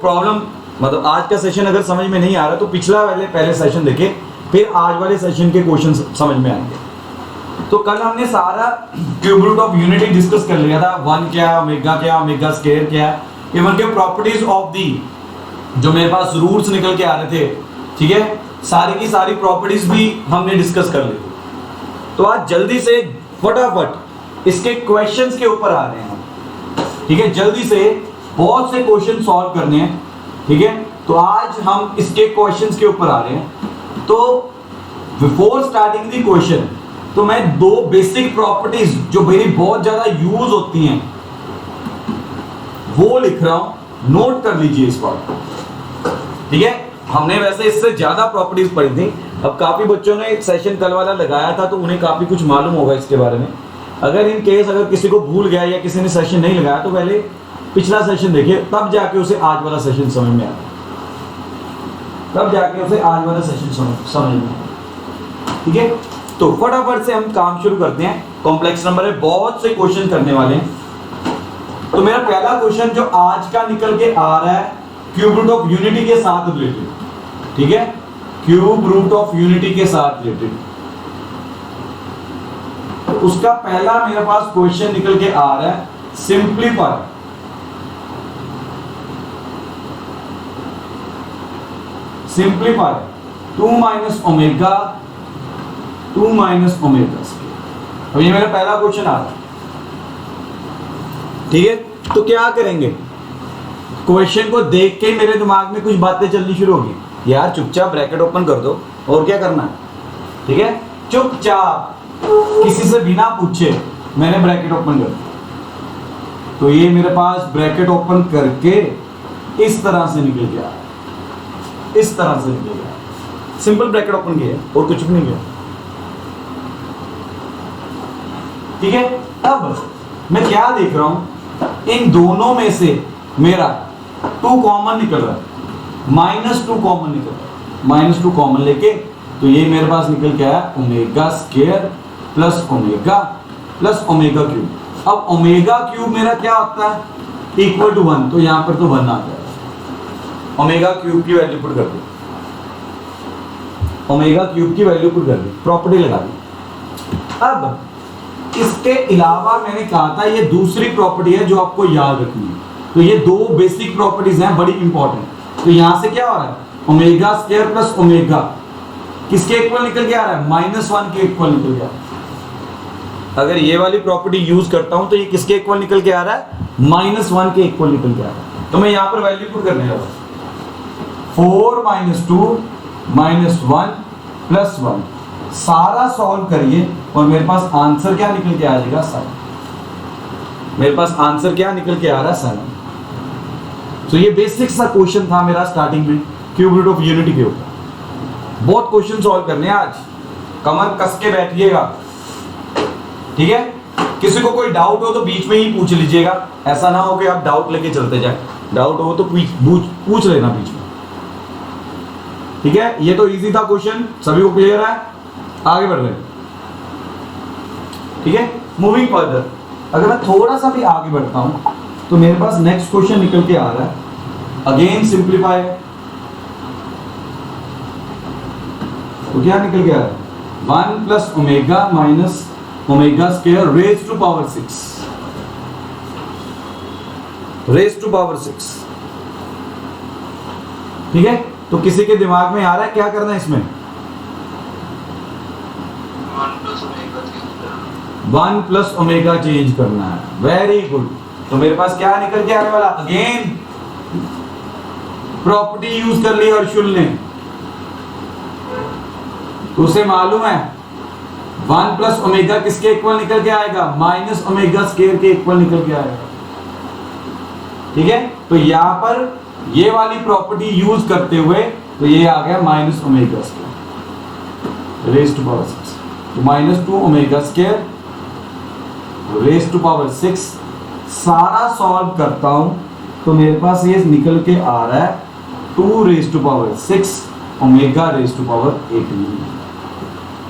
Problem मतलब आज का सेशन अगर समझ में नहीं आ रहा तो पिछला वाले पहले सेशन देखे, फिर आज वाले सेशन के क्वेश्चन समझ में आएंगे। तो कल हमने सारा cube root of unity discuss कर लिया था, वन क्या, ओमेगा स्क्वायर क्या, इवन के प्रॉपर्टीज ऑफ दी जो मेरे पास रूट्स निकल के आ रहे थे, ठीक है, सारी की सारी प्रॉपर्टीज भी हमने डिस्कस कर ली। तो आज जल्दी से फटाफट इसके क्वेश्चंस के ऊपर आ रहे हैं हम, ठीक है, जल्दी से बहुत से क्वेश्चन सॉल्व करने हैं, ठीक है। तो आज हम इसके क्वेश्चंस के ऊपर आ रहे हैं। तो बिफोर स्टार्टिंग द क्वेश्चन तो मैं दो बेसिक प्रॉपर्टीज जो मेरी बहुत ज्यादा यूज होती हैं वो लिख रहा हूं, नोट कर लीजिए इस बात, ठीक है। हमने वैसे इससे ज्यादा प्रॉपर्टीज पढ़ी थी, अब काफी बच्चों ने एक सेशन कल वाला लगाया था तो उन्हें काफी कुछ मालूम होगा इसके बारे में। अगर इन केस अगर किसी को भूल गया या किसी ने सेशन नहीं लगाया तो पहले पिछला सेशन देखिए, तब जाके उसे आज वाला सेशन समझ में आता, तब जाके उसे आज वाला सेशन समझ में आता, ठीक है। तो फटाफट से हम काम शुरू करते हैं। कॉम्प्लेक्स नंबर है, बहुत से क्वेश्चन करने वाले हैं। तो मेरा पहला क्वेश्चन जो आज का निकल के आ रहा है क्यूब रूट ऑफ यूनिटी के साथ रिलेटेड, ठीक है, क्यूब रूट ऑफ यूनिटी के साथ रिलेटेड। तो उसका पहला मेरे पास क्वेश्चन निकल के आ रहा है, simplify simplify 2 minus omega square. अब ये मेरा पहला क्वेश्चन आ रहा है, ठीक है। तो क्या करेंगे, क्वेश्चन को देख के मेरे दिमाग में कुछ बातें चलनी शुरू होगी, यार चुपचाप ब्रैकेट ओपन कर दो और क्या करना है, ठीक है, चुपचाप किसी से बिना पूछे मैंने ब्रैकेट ओपन कर दिया। तो ये मेरे पास ब्रैकेट ओपन करके इस तरह से निकल गया, इस तरह से निकल गया, सिंपल ब्रैकेट ओपन किया और कुछ भी नहीं किया, ठीक है। अब मैं क्या देख रहा हूं, इन दोनों में से मेरा 2 कॉमन निकल रहा है, -2 कॉमन निकल रहा है, -2 कॉमन लेके तो ये मेरे पास निकल के आया omega square plus omega cube. अब ओमेगा क्यूब मेरा क्या होता है, इक्वल टू 1, तो यहां पर तो 1 आ जाएगा। ओमेगा क्यूब की वैल्यू पुट कर दी, ओमेगा क्यूब की वैल्यू पुट कर दी, प्रॉपर्टी लगा दी। अब इसके अलावा मैंने कहा था ये दूसरी प्रॉपर्टी है जो आपको याद रखनी है। तो ये दो बेसिक प्रॉपर्टीज हैं बड़ी इंपॉर्टेंट। तो यहां से क्या हो रहा है, ओमेगा स्क्वायर प्लस ओमेगा किसके इक्वल निकल के आ रहा है, -1 के इक्वल निकल के आ रहा है। अगर ये वाली प्रॉपर्टी यूज करता हूं तो ये किसके इक्वल निकल के आ रहा है, -1 के इक्वल निकल के आ रहा है। तो मैं यहां पर वैल्यू पुट करने जा रहा हूं, 4 - 2 - 1 + 1, सारा सॉल्व करिए और मेरे पास आंसर क्या निकल के आ जाएगा, 7। मेरे पास आंसर क्या निकल के आ रहा है, 7। तो ये बेसिक सा क्वेश्चन था मेरा स्टार्टिंग में क्यूब रूट ऑफ यूनिटी के ऊपर। बहुत क्वेश्चन सॉल्व करने हैं आज, कमर कस के बैठिएगा, ठीक है। किसी को कोई डाउट हो तो बीच में ही पूछ लीजिएगा, ऐसा ना हो कि आप डाउट लेके चलते जाए, डाउट हो तो पूछ लेना बीच में, ठीक है। ये तो इजी था क्वेश्चन, सभी को क्लियर है, आगे बढ़ रहे हैं, ठीक है। मूविंग फर्दर, अगर मैं थोड़ा सा भी आगे बढ़ता हूं तो मेरे पास नेक्स्ट क्वेश्चन निकल के आ रहा है, अगेन सिंप्लीफाई। तो क्या निकल के आ रहा है, 1 + omega minus omega square raise to power 6, raise to power 6, ठीक है। तो किसी के दिमाग में आ रहा है क्या करना है इसमें, 1 + ओमेगा चेंज करना है, वेरी गुड। तो मेरे पास क्या निकल के आने वाला, अगेन प्रॉपर्टी यूज कर ली हर्षुल ने, तो उसे मालूम है 1 + ओमेगा किसके इक्वल निकल के आएगा, -ओमेगा स्क्वायर के इक्वल निकल के आएगा, ठीक है। तो यहां पर ये वाली प्रॉपर्टी यूज करते हुए तो ये आ गया -omega square raise to power 6, तो -2 omega square raise to power 6। सारा सॉल्व करता हूं तो मेरे पास ये निकल के आ रहा है 2 raise to power 6 omega raise to power 18।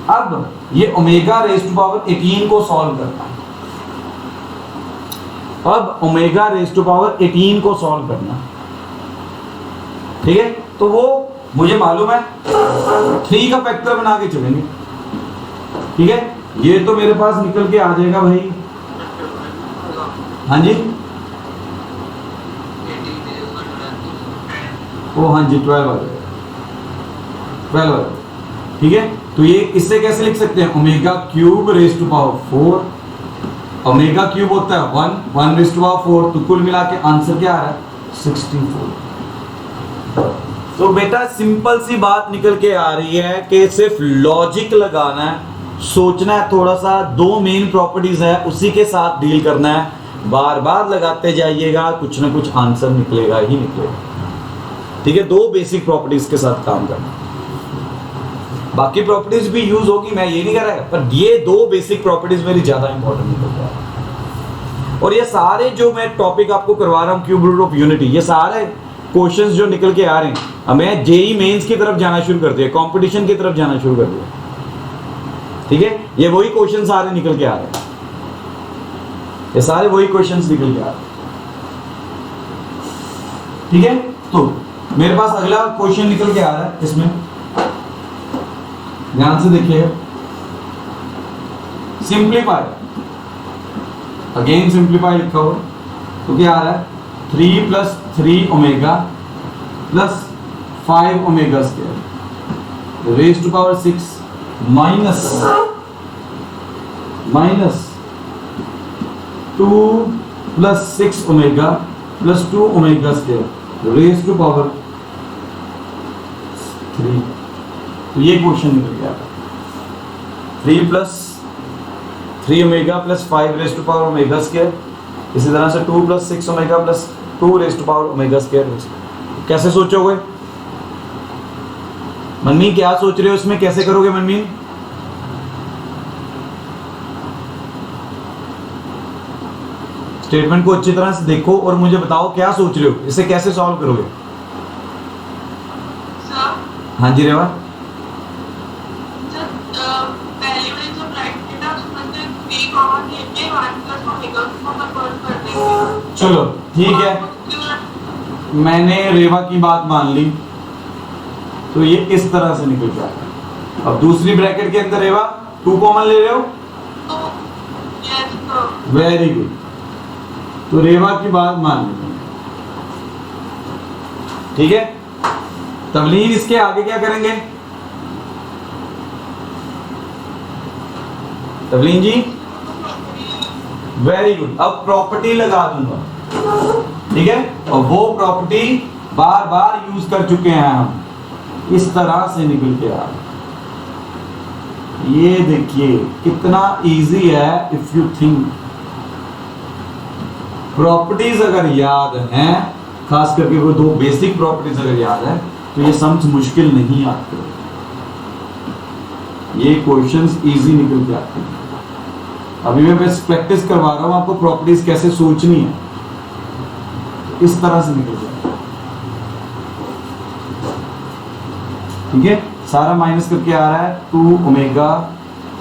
अब ये ओमेगा रेज टू पावर 18 को सॉल्व करता हूं, अब ओमेगा रेज टू पावर 18 को सॉल्व करना, ठीक है, तो वो मुझे मालूम है 3 का फैक्टर बना के चलेंगे। ठीक है, ये तो मेरे पास निकल के आ जाएगा भाई। हाँ जी, ओ हाँ जी 12 आ जाएगा, 12 आ जाएगा। ठीक है, तो ये इससे कैसे लिख सकते हैं, omega cube raise to power 4। Omega cube होता है 1 रेज टू पावर 4, तो कुल मिला के आंसर क्या आ रहा है 64। तो बेटा सिंपल सी बात निकल के आ रही है कि सिर्फ लॉजिक लगाना है, सोचना है थोड़ा सा, 2 मेन प्रॉपर्टीज है उसी के साथ डील करना है, बार बार लगाते जाइएगा, कुछ ना कुछ आंसर निकलेगा ही निकलेगा। ठीक है, 2 बेसिक प्रॉपर्टीज के साथ काम करना, बाकी प्रॉपर्टीज भी यूज होगी, मैं ये नहीं कह रहा, पर ये 2 बेसिक प्रॉपर्टीज मेरी ज्यादा इंपॉर्टेंट निकल रहा है। और ये सारे जो मैं टॉपिक आपको करवा रहा हूँ क्यूब रूट ऑफ यूनिटी, ये सारे क्वेश्चंस जो निकल के आ रहे हैं, हमें जेई मेंस की तरफ जाना शुरू कर दिया, कंपटीशन की तरफ जाना शुरू कर दिया। ठीक है, ये वही क्वेश्चन सारे निकल के आ रहे हैं, ये सारे वही क्वेश्चंस निकल के आ रहे हैं। ठीक है, तो मेरे पास अगला क्वेश्चन निकल के आ रहा है, इसमें ध्यान से देखिए, सिंप्लीफाई, अगेन सिंप्लीफाई लिखा हुआ, तो क्या आ रहा है 3 + 3 omega + 5 omega square raise to power 6 minus 2 + 6 omega + 2 omega square raise to power 3। तो ये क्वेश्चन निकल गया, 3 + 3 omega + 5 raise to power omega square, इसी तरह से 2 + 6 omega + 2 raise to power omega square. कैसे सोचोगे मनमीन, क्या सोच रहे हो इसमें, कैसे करोगे मनमीन? स्टेटमेंट को अच्छी तरह से देखो और मुझे बताओ क्या सोच रहे हो, इसे कैसे सॉल्व करोगे? हाँ जी रेवा, चलो ठीक है, मैंने रेवा की बात मान ली, तो ये इस तरह से निकल जाएगा। अब दूसरी ब्रैकेट के अंदर रेवा 2 कॉमन ले रहे हो, वेरी गुड, तो रेवा की बात मान ली। ठीक है, तवलीन इसके आगे क्या करेंगे तवलीन जी? वेरी गुड, अब प्रॉपर्टी लगा दूंगा। ठीक है, और वो प्रॉपर्टी बार बार यूज कर चुके हैं हम, इस तरह से निकल के आ, ये देखिए कितना इजी है। इफ यू थिंक, प्रॉपर्टीज अगर याद हैं, खास करके वो 2 बेसिक प्रॉपर्टीज अगर याद है, तो ये समझ मुश्किल नहीं आते, ये क्वेश्चंस इजी निकल के आते हैं। अभी मैं बस प्रैक्टिस करवा रहा हूं आपको, प्रॉपर्टीज कैसे सोचनी है, इस तरह से निकल जाए। ठीक है, सारा माइनस करके आ रहा है 2 omega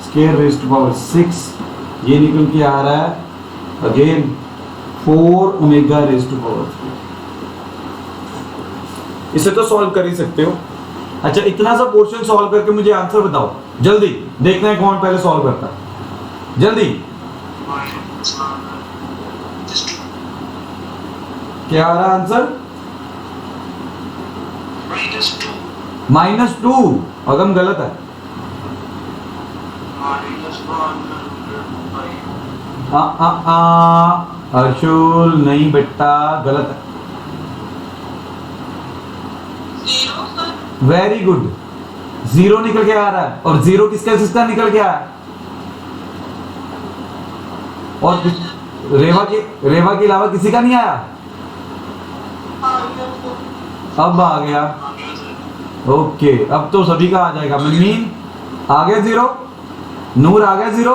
square raise to power 6, ये निकल के आ रहा है again 4 omega raise to power 3। इसे तो सॉल्व कर ही सकते हो। अच्छा, इतना सा पोर्शन सॉल्व करके मुझे आंसर बताओ जल्दी, देखते हैं कौन पहले सॉल्व करता है, जल्दी। क्या आ रहा आंसर? -2। अगम गलत है, अर्शुल नहीं बेटा, गलत है। वेरी गुड, 0 निकल के आ रहा है, और 0 किसका किसका निकल के आया? और रेवा के अलावा किसी का नहीं आया? अब आ गया, ओके, अब तो सभी का आ जाएगा। मनमीन आ गया 0, नूर आ गया 0,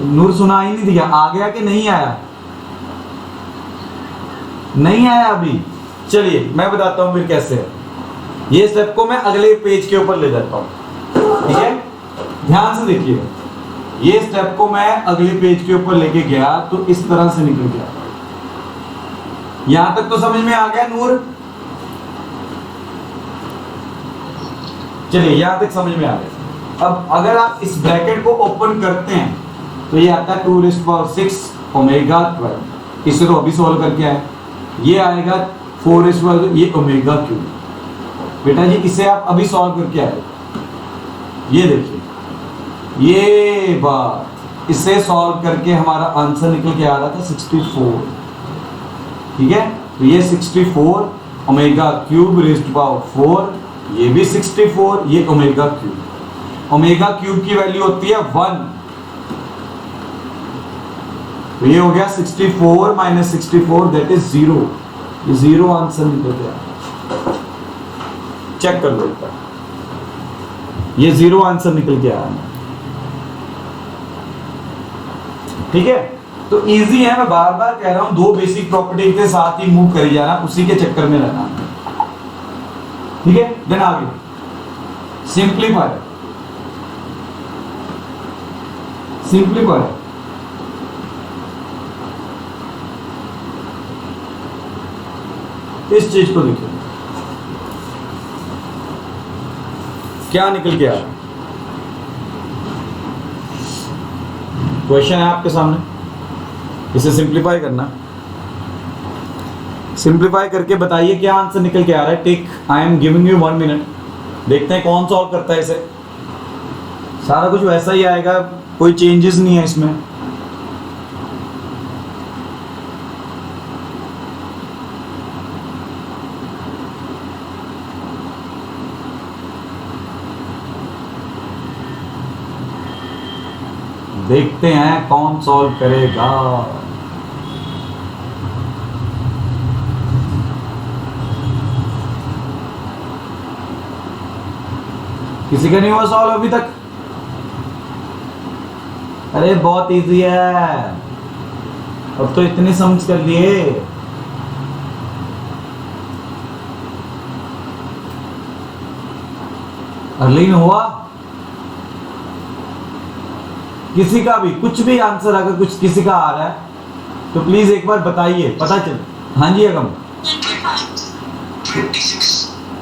नूर सुना ही नहीं दिया, आ गया कि नहीं आया? नहीं आया अभी। चलिए मैं बताता हूं फिर कैसे है। ये स्टेप को मैं अगले पेज के ऊपर ले जाता हूं, ठीक है? ध्यान से देखिए, ये स्टेप को मैं अगले पेज के ऊपर लेके गया तो इस तरह से निकल गया। यहां तक तो समझ में आ गया नूर? चलिए यहां तक समझ में आ गया। अब अगर आप इस ब्रैकेट को ओपन करते हैं तो ये आता है 2�6 ओमेगा 12। इसे तो अभी सॉल्व करके आए। ये आएगा 4 ये ओमेगा क्यूब। बेटा जी इसे आप अभी सॉल्व करके आए। ये देखिए ये बात, इसे सॉल्व करके हमारा आंसर निकल के आ रहा था 64। ठीक है, तो ये 64 omega cube raised to power 4, ये भी 64, ये ओमेगा क्यूब। ओमेगा क्यूब की वैल्यू होती है 1, तो ये हो गया 64 माइनस 64 दैट इज 0। ये 0 आंसर निकल गया। चेक कर लो एक बार, ये 0 आंसर निकल के आया। ठीक है, तो इजी है। मैं बार बार कह रहा हूं, दो बेसिक प्रॉपर्टी के साथ ही मूव करी जाना, उसी के चक्कर में रहना। ठीक है, देन आगे सिंप्लीफाई। सिंप्लीफाई इस चीज को देखिए क्या निकल के आया। क्वेश्चन है आपके सामने, इसे सिंप्लीफाई करना। सिंप्लीफाई करके बताइए क्या आंसर निकल के आ रहा है। Take I am giving you 1 minute, देखते हैं कौन सॉल्व करता है इसे। सारा कुछ वैसा ही आएगा, कोई चेंजेस नहीं है इसमें। देखते हैं कौन सॉल्व करेगा। किसी का नहीं हुआ सॉल्व अभी तक? अरे बहुत इजी है, अब तो इतनी समझ कर लिए। अर्लीन हुआ? किसी का भी कुछ भी आंसर अगर कुछ किसी का आ रहा है तो प्लीज एक बार बताइए, पता चले। हाँ जी अगम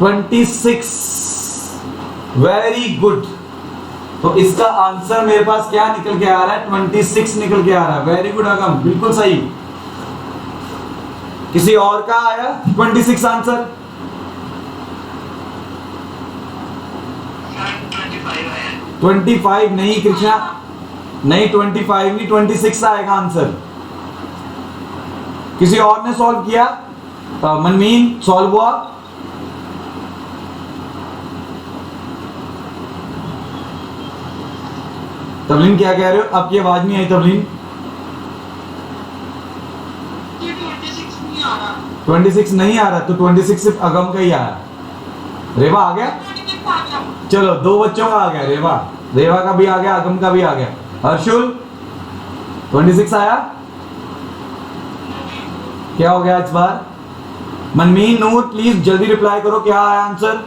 26। Very good. तो इसका आंसर मेरे पास क्या निकल के आ रहा है? 26 निकल के आ रहा है। वेरी गुड अगम, बिल्कुल सही। किसी और का आया 26 आंसर? 25 नहीं कृष्णा, नहीं 25 नहीं, 26 आएगा आंसर। किसी और ने सॉल्व किया? मनमीन सॉल्व हुआ? तबलीन क्या कह रहे हो? आपकी आवाज नहीं आई तबलीन। 26 नहीं आ रहा, तो 26 सिर्फ अगम का ही आया। रेवा आ गया? चलो 2 बच्चों का आ गया। रेवा का भी आ गया, अगम का भी आ गया। हर्षुल 26 आया? क्या हो गया इस बार? मनमीन नूर प्लीज जल्दी रिप्लाई करो, क्या आया आंसर?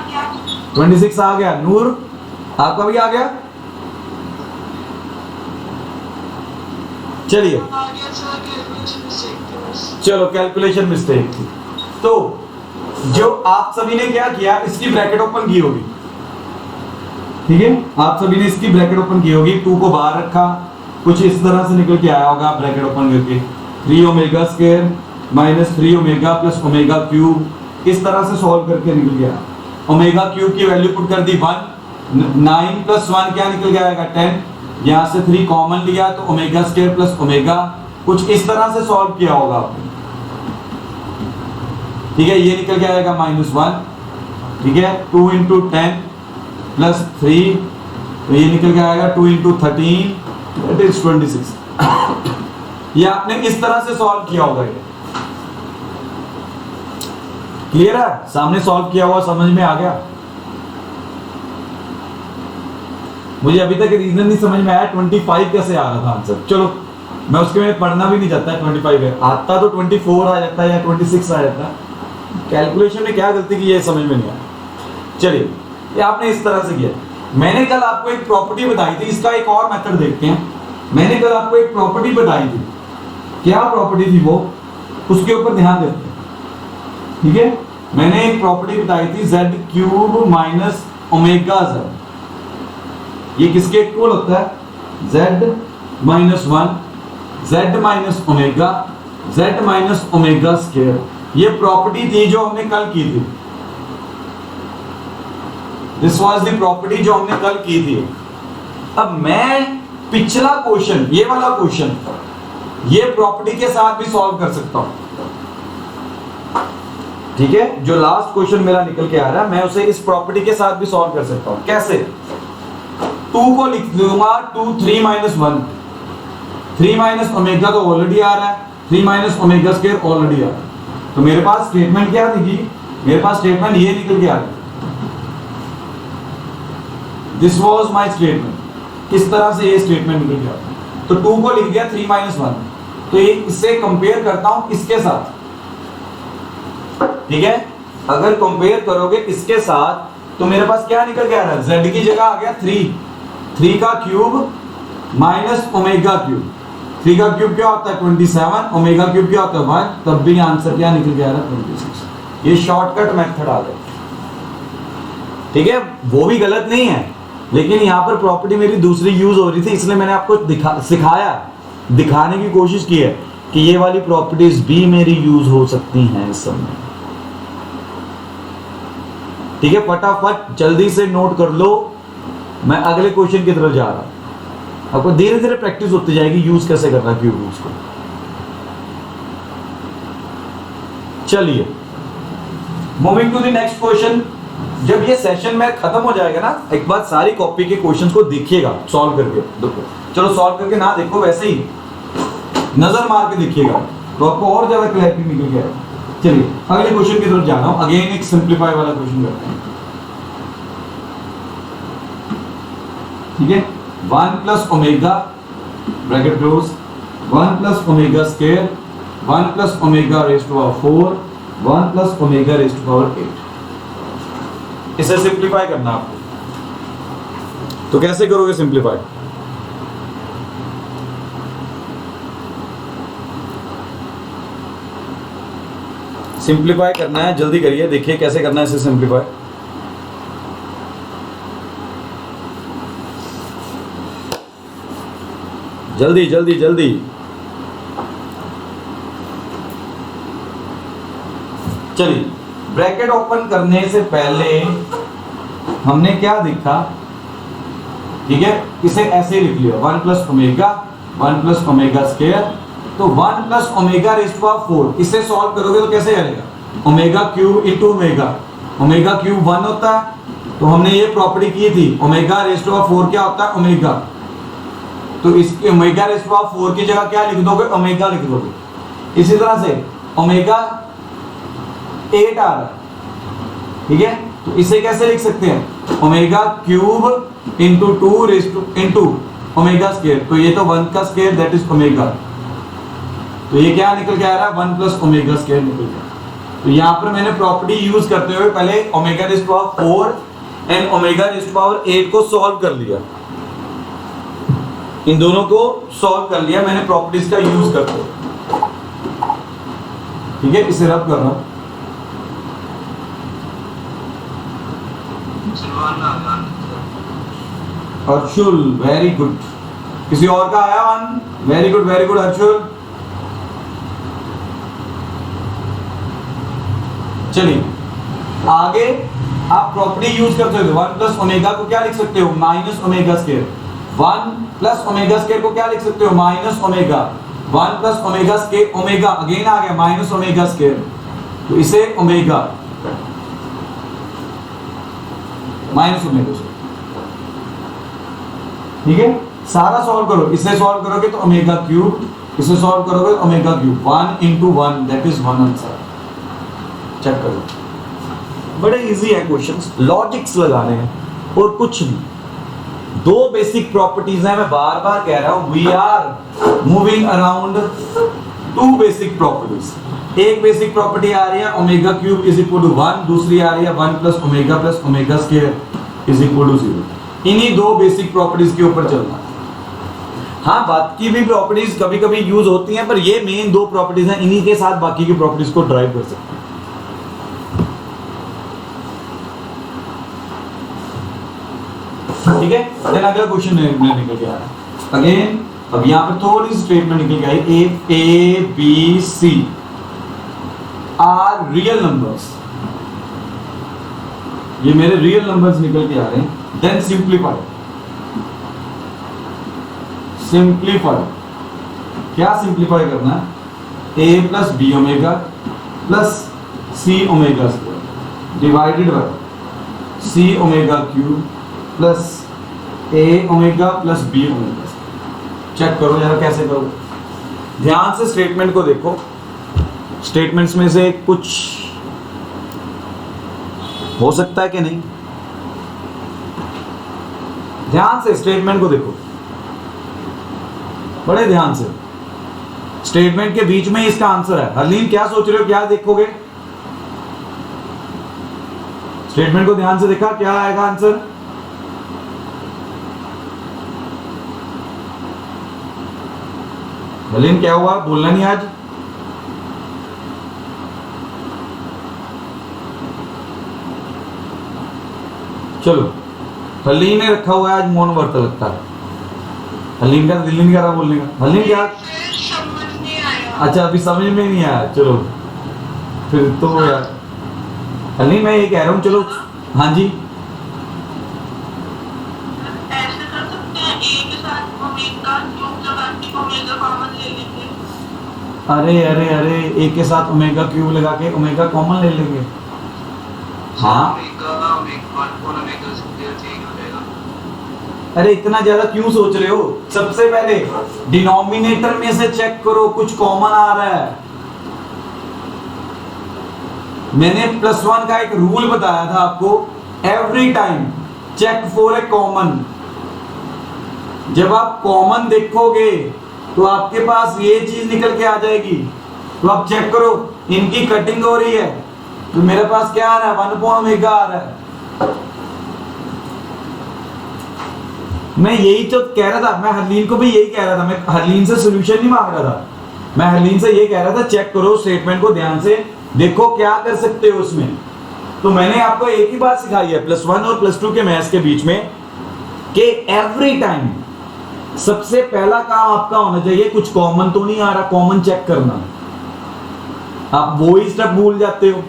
गया। 26 आ गया। नूर आपका भी आ गया? चलिए चलो कैलकुलेशन मिस्टेक थी। तो जो आप सभी ने क्या किया, इसकी ब्रैकेट ओपन की होगी, ठीक है, आप सभी ने इसकी ब्रैकेट ओपन की होगी, 2 को बाहर रखा, कुछ इस तरह से निकल के आया होगा ब्रैकेट ओपन करके, 3 omega square minus 3 omega plus omega cube, इस तरह से सॉल्व करके निकल गया। ओमेगा क्यूब की वैल्यू पुट कर दी 1, 9 प्लस 1 क्या निकल के आएगा 10, यहाँ से 3 कॉमन लिया तो ओमेगा स्क्वायर प्लस ओमेगा, कुछ इस तरह से सॉल्व किया होगा आपने, ठीक है। ये निकल के आएगा -1, ठीक है, 2 इंटू 10 प्लस 3, तो ये निकल के आएगा 2 इंटू 13 दैट इज 26। ये आपने इस तरह से सॉल्व किया होगा। ये क्लियर है? सामने सॉल्व किया हुआ समझ में आ गया? मुझे अभी तक रीजन नहीं समझ में आया 25 कैसे आ रहा था आंसर। चलो मैं उसके में पढ़ना भी नहीं चाहता है, 25 है, आता तो 24 आ जाता है या 26 आ जाता है। कैलकुलेशन में क्या गलती की ये समझ में नहीं आया। चलिए ये आपने इस तरह से किया। मैंने कल आपको एक प्रॉपर्टी बताई थी, इसका एक और मेथड देखते हैं। मैंने कल आपको एक प्रॉपर्टी बताई थी, क्या प्रॉपर्टी थी वो, उसके ऊपर ध्यान देते हैं। ठीक है, मैंने एक प्रॉपर्टी बताई थी z³ माइनस ओमेगा z, ये किसके इक्वल होता है, z minus 1 z minus omega z minus omega square. ये प्रॉपर्टी थी जो हमने कल की थी, दिस वाज द प्रॉपर्टी जो हमने कल की थी। अब मैं पिछला क्वेश्चन, ये वाला क्वेश्चन, ये प्रॉपर्टी के साथ भी सॉल्व कर सकता हूं। ठीक है, जो लास्ट क्वेश्चन मेरा निकल के आ रहा है, मैं उसे इस प्रॉपर्टी के साथ भी सॉल्व कर सकता हूं। कैसे? 2 को लिख दूंगा 2 3 माइनस 1, 3 माइनस ओमेगा तो ऑलरेडी आ रहा है, 3 माइनस ओमेगा स्क्वायर ऑलरेडी आ रहा है। तो मेरे पास स्टेटमेंट क्या थी, मेरे पास स्टेटमेंट ये निकल के आ रही, दिस वाज माय स्टेटमेंट। इस तरह से ये स्टेटमेंट निकल गया। तो 2 को लिख दिया 3 माइनस 1, तो ये इससे कंपेयर करता हूं इसके साथ। ठीक है, अगर कंपेयर करोगे इसके साथ तो मेरे पास क्या निकल के आ रहा है, z की जगह आ गया 3 का क्यूब माइनस ओमेगा क्यूब। 3 का क्यूब क्या होता है 27, ओमेगा क्यूब क्या होता है 1, तब भी आंसर क्या निकल के आ रहा है 26। ये शॉर्टकट मेथड आ गया। ठीक है, वो भी गलत नहीं है, लेकिन यहाँ पर प्रॉपर्टी मेरी दूसरी यूज हो रही थी, इसलिए मैंने आपको सिखाया, दिखाने की कोशिश की है कि ये वाली प्रॉपर्टीज भी मेरी यूज हो सकती हैं इस समय। ठीक है, फटाफट जल्दी से नोट कर लो, मैं अगले क्वेश्चन की तरफ जा रहा हूं। आपको धीरे धीरे प्रैक्टिस होती जाएगी यूज कैसे करना है क्यूब रूल्स को। चलिए, moving to the next question. जब ये सेशन में खत्म हो जाएगा ना, एक बार सारी कॉपी के क्वेश्चंस को देखिएगा सॉल्व करके। देखो, चलो सॉल्व करके ना देखो, वैसे ही नजर मार के देखिएगा तो आपको और ज्यादा क्लैरिटी निकल गया। चलिए अगले क्वेश्चन की तरफ जा रहा हूं, अगेन एक सिंप्लीफाई वाला क्वेश्चन करते हैं। ठीक है, 1 plus omega bracket close 1 plus omega square 1 plus omega raise to power 4 1 plus omega raise to power 8। इसे सिंप्लीफाई करना आपको, तो कैसे करोगे सिंप्लीफाई? सिंप्लीफाई करना है, जल्दी करिए, देखिए कैसे करना है इसे सिंप्लीफाई। जल्दी जल्दी जल्दी। चलिए, ब्रैकेट ओपन करने से पहले हमने क्या देखा, ठीक है, इसे ऐसे लिख लिया 1 plus omega 1 plus omega square, तो 1 plus omega raise to power 4। इसे सॉल्व करोगे तो कैसे करेगा, omega cube into omega, omega cube 1 होता है, तो हमने ये प्रॉपर्टी की थी ओमेगा रेज़ टू पावर 4 क्या होता है ओमेगा, तो इसके ओमेगा रेज़ टू पावर 4 की जगह क्या लिख दोगे, ओमेगा लिख दोगे। इसी तरह से ओमेगा 8 आ रहा है, ठीक है, तो इसे कैसे लिख सकते हैं, omega cube into 2 raise two into omega square, तो ये तो 1 का स्क्वायर दैट इज ओमेगा, तो ये क्या निकल के आ रहा है 1 प्लस ओमेगा स्क्वायर निकल गया। तो यहाँ पर मैंने प्रॉपर्टी यूज करते हुए पहले omega raise to power 4 and omega raise to power 8 को सॉल्व कर लिया, इन दोनों को सॉल्व कर लिया मैंने प्रॉपर्टीज का यूज करते हुए। ठीक है, इसे रब कर रहा हूं। हर्षुल वेरी गुड, किसी और का आया वन, वेरी गुड हर्षुल। चलिए आगे आप प्रॉपर्टी यूज करते हो, 1 प्लस ओमेगा को क्या लिख सकते हो minus omega square, 1 plus omega square को क्या लिख सकते हो minus omega, 1 plus omega square, omega again आ गया माइनस ओमेगा स्क्वायर, तो इसे ओमेगा माइनस ओमेगा स्क्वायर। ठीक है, सारा सॉल्व करो, इसे सॉल्व करोगे तो ओमेगा क्यूब, इसे सॉल्व करोगे तो omega cube, 1 into 1 that is 1 answer. Check करो, बड़े इजी है क्वेश्चंस, लॉजिक्स लगाने हैं और कुछ नहीं। दो बेसिक प्रॉपर्टीज हैं, मैं बार बार कह रहा हूं, we are moving around to basic properties. एक बेसिक प्रॉपर्टी आ रही है omega cube is equal to 1, दूसरी आ रही है 1 plus omega square is equal to 0। इन्हीं दो बेसिक प्रॉपर्टीज के ऊपर चलना है। हाँ, बाकी भी प्रॉपर्टीज कभी कभी यूज होती हैं, पर ये मेन दो प्रॉपर्टीज हैं, इन्हीं के साथ बाकी की प्रॉपर्टीज को ड्राइव कर सकते हैं। ठीक है, देन अगला क्वेश्चन निकल के आ रहा है अगेन। अब यहाँ पे थोड़ी सी स्टेटमेंट निकल के आई, A B C are real numbers, ये मेरे रियल नंबर्स निकल के आ रहे हैं। देन सिंप्लीफाई क्या सिंप्लीफाई करना है, a plus b omega plus c omega square divided by c omega cube plus a omega plus b omega. Check करो यार कैसे करो, ध्यान से स्टेटमेंट को देखो। स्टेटमेंट्स में से कुछ हो सकता है कि नहीं, ध्यान से स्टेटमेंट को देखो, बड़े ध्यान से। स्टेटमेंट के बीच में इसका आंसर है। हरलीन क्या सोच रहे हो, क्या देखोगे? स्टेटमेंट को ध्यान से देखा, क्या आएगा आंसर? हरलीन क्या हुआ, बोलना नहीं आज? चलो, हरलीन ने रखा हुआ है आज मौन व्रत लगता है। हरलीन का दिल नहीं कर रहा बोलने का। हरलीन क्या? अच्छा, अभी समझ में नहीं आया। चलो फिर तो यार हरलीन मैं ये कह रहा हूँ, चलो हाँ जी ऐसे कर सकते हैं, ए के साथ ओमेगा क्यूब लगा के ओमेगा कॉमन ले लेंगे। अरे ए के साथ ओमेगा क्यूब लगा के ओमेगा कॉमन ले लेंगे। हाँ, अरे इतना ज्यादा क्यों सोच रहे हो? सबसे पहले डिनोमिनेटर में से चेक करो कुछ कॉमन आ रहा है। मैंने +1 का एक रूल बताया था आपको, every time check for a common. जब आप कॉमन देखोगे तो आपके पास ये चीज निकल के आ जाएगी। तो आप चेक करो, इनकी कटिंग हो रही है तो मेरे पास क्या आ रहा है, 1/ओमेगा आ रहा है। मैं यही तो कह रहा था, मैं हरलीन को भी यही कह रहा था। मैं हरलीन से सोल्यूशन नहीं मांग रहा था, मैं हरलीन से ये कह रहा था चेक करो स्टेटमेंट को ध्यान से देखो क्या कर सकते हो उसमें। तो मैंने आपको एक ही बात सिखाई है +1 और +2 के मैथ्स के बीच में कि एवरी टाइम सबसे पहला काम आपका होना चाहिए कुछ कॉमन तो नहीं आ रहा, कॉमन चेक करना। आप वो ही स्टेप भूल जाते हो।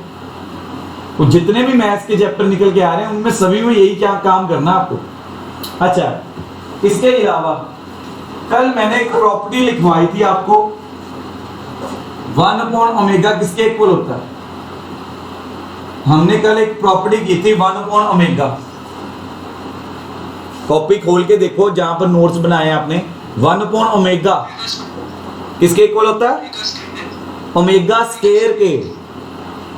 तो जितने भी मैथ्स के चैप्टर निकल के आ रहे हैं उनमें सभी में यही क्या काम करना आपको। अच्छा, इसके अलावा कल मैंने एक प्रॉपर्टी लिखवाई थी आपको, 1/ओमेगा किसके इक्वल होता है? हमने कल एक प्रॉपर्टी की थी 1/ओमेगा। कॉपी खोल के देखो जहां पर नोट्स बनाए आपने। 1/ओमेगा किसके इक्वल होता है? ओमेगा स्क्वायर के।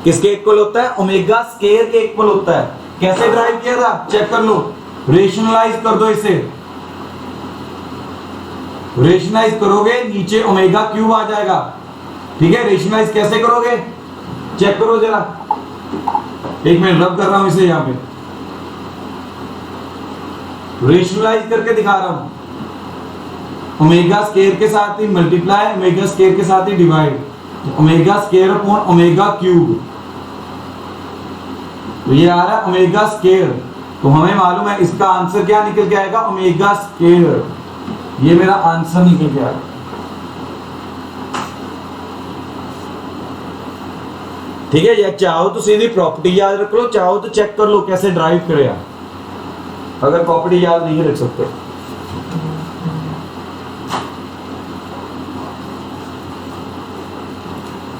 किसके इक्वल होता है? ओमेगा स्क्वायर के इक्वल होता है। कैसे ड्राइव किया था चेक कर लो, रेशनलाइज कर दो इसे। रेशनलाइज करोगे नीचे ओमेगा क्यूब आ जाएगा। ठीक है, रेशनलाइज कैसे करोगे चेक करो जरा। एक मिनट रब कर रहा हूं इसे, यहां पे रेशनलाइज करके दिखा रहा हूं। ओमेगा स्क्वायर के साथ ही मल्टीप्लाई, ओमेगा स्क्वायर के साथ ही divide, omega square upon omega cube. तो ये आ रहा है ओमेगा स्क्वायर, तो हमें मालूम है इसका आंसर क्या निकल के आएगा, ओमेगा स्क्वायर। ये मेरा आंसर निकल के आएगा। ठीक है, या चाहो तो सीधी प्रॉपर्टी याद रख लो, चाहो तो चेक कर लो कैसे ड्राइव करे आप, अगर प्रॉपर्टी याद नहीं रख सकते।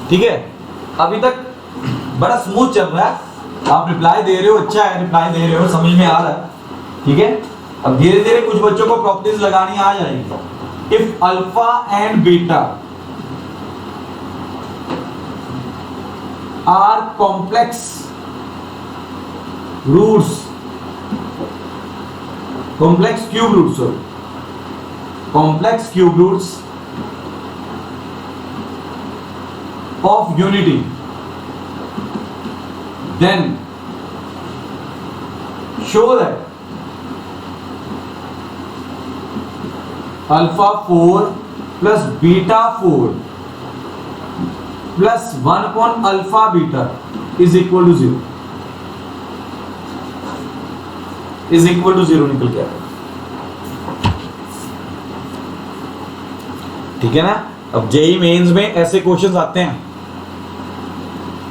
ठीक है, अभी तक बड़ा स्मूथ चल रहा है, आप रिप्लाई दे रहे हो, अच्छा है, रिप्लाई दे रहे हो, समझ में आ रहा है। ठीक है, अब धीरे धीरे कुछ बच्चों को प्रॉपर्टीज लगानी आ जाएगी। If alpha and beta are complex roots, complex cube roots, complex cube roots of unity, then show that alpha 4 plus beta 4 plus 1 upon alpha beta is equal to 0, is equal to 0 निकल के आएगा। ठीक है ना। अब JEE mains में ऐसे questions आते हैं,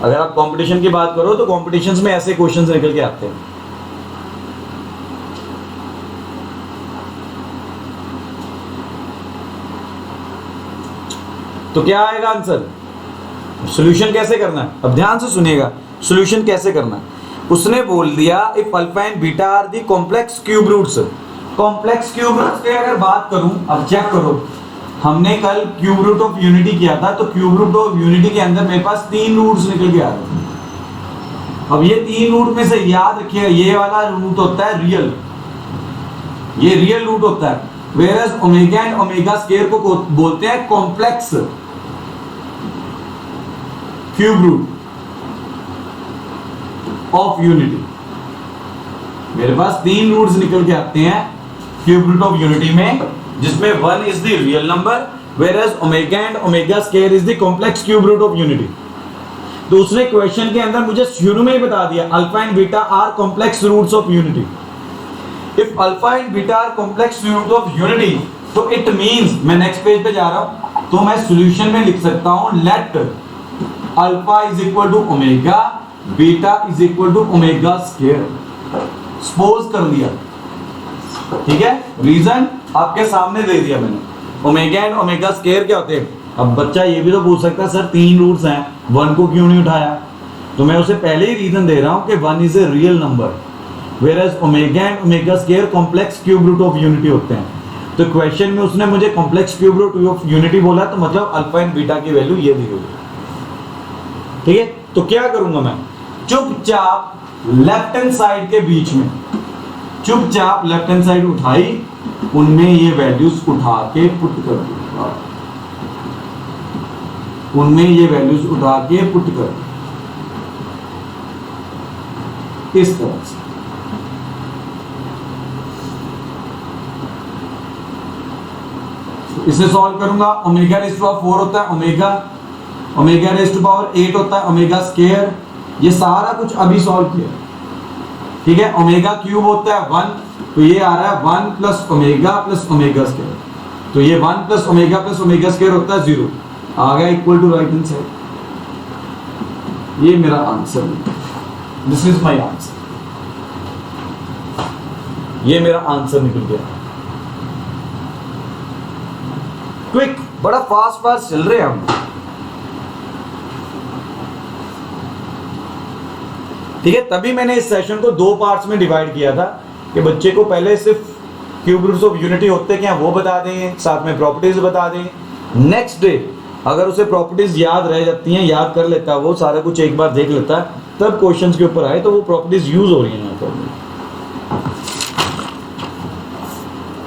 अगर आप कंपटीशन की बात करो तो कॉम्पिटिशन्स में ऐसे क्वेश्चंस निकल के आते हैं। तो क्या आएगा आंसर, सॉल्यूशन कैसे करना है, अब ध्यान से सुनिएगा, सॉल्यूशन कैसे करना है। उसने बोल दिया if alpha and beta are the complex cube roots. Complex cube roots की अगर बात करूं, अब चेक करो, हमने कल क्यूब रूट ऑफ यूनिटी किया था, तो क्यूब रूट ऑफ यूनिटी के अंदर मेरे पास 3 रूट्स निकल के आ रहे हैं। अब ये 3 रूट में से याद रखिएगा, ये वाला रूट होता है रियल, ये रियल रूट होता है, whereas omega and omega square को बोलते हैं complex cube root of unity. मेरे पास 3 रूट्स निकल के आते हैं क्यूब रूट ऑफ यूनिटी में, जिसमें 1 is the real number whereas omega and omega square is the complex cube root of unity. तो उसने क्वेश्चन के अंदर मुझे शुरू में ही बता दिया alpha and beta are complex roots of unity. If alpha and beta are complex root of unity, तो इट मींस, मैं नेक्स्ट पेज पे जा रहा हूं, तो मैं सॉल्यूशन में लिख सकता हूं let alpha is equal to omega, beta is equal to omega square. Suppose कर लिया, ठीक है, रीजन आपके सामने दे दिया मैंने, ओमेगा एंड ओमेगा स्क्वायर क्या होते हैं। अब बच्चा ये भी तो पूछ सकता है सर 3 रूट्स हैं, 1 को क्यों नहीं उठाया, तो मैं उसे पहले ही रीजन दे रहा हूं कि 1 is a real number whereas omega and omega square complex cube root of unity होते हैं। तो क्वेश्चन में उसने मुझे complex cube root of unity बोला, तो मतलब अल्फा एंड बीटा की वैल्यू ये दी हुई है। ठीक है, तो क्या करूंगा मैं, चुपचाप लेफ्ट हैंड साइड के बीच में, चुपचाप लेफ्ट हैंड साइड उठाई, उनमें ये वैल्यूज उठा के पुट कर दूंगा, उनमें ये वैल्यूज उठा के पुट कर इस तरह से। इसे सॉल्व करूंगा, ओमेगा रेज़ टू पावर 4 होता है omega, omega raise to power 8 होता है ओमेगा स्क्वायर, ये सारा कुछ अभी सॉल्व किया। ठीक है, ओमेगा क्यूब होता है 1, तो ये आ रहा है 1 प्लस ओमेगा स्क्वायर, तो ये 1 प्लस ओमेगा स्क्वायर होता है 0, आ गया equal to right hand side. ये मेरा answer, this is my answer, ये मेरा आंसर निकल गया। क्विक, बड़ा फास्ट चल रहे हैं हम। ठीक है, तभी मैंने इस सेशन को 2 पार्ट्स में डिवाइड किया था कि बच्चे को पहले सिर्फ क्यूब रूट्स ऑफ यूनिटी होते क्या वो बता दें, साथ में प्रॉपर्टीज बता दें। नेक्स्ट डे अगर उसे प्रॉपर्टीज याद रह जाती हैं, याद कर लेता है, वो सारा कुछ एक बार देख लेता है, तब क्वेश्चंस के ऊपर आए तो वो प्रॉपर्टीज यूज हो रही हैं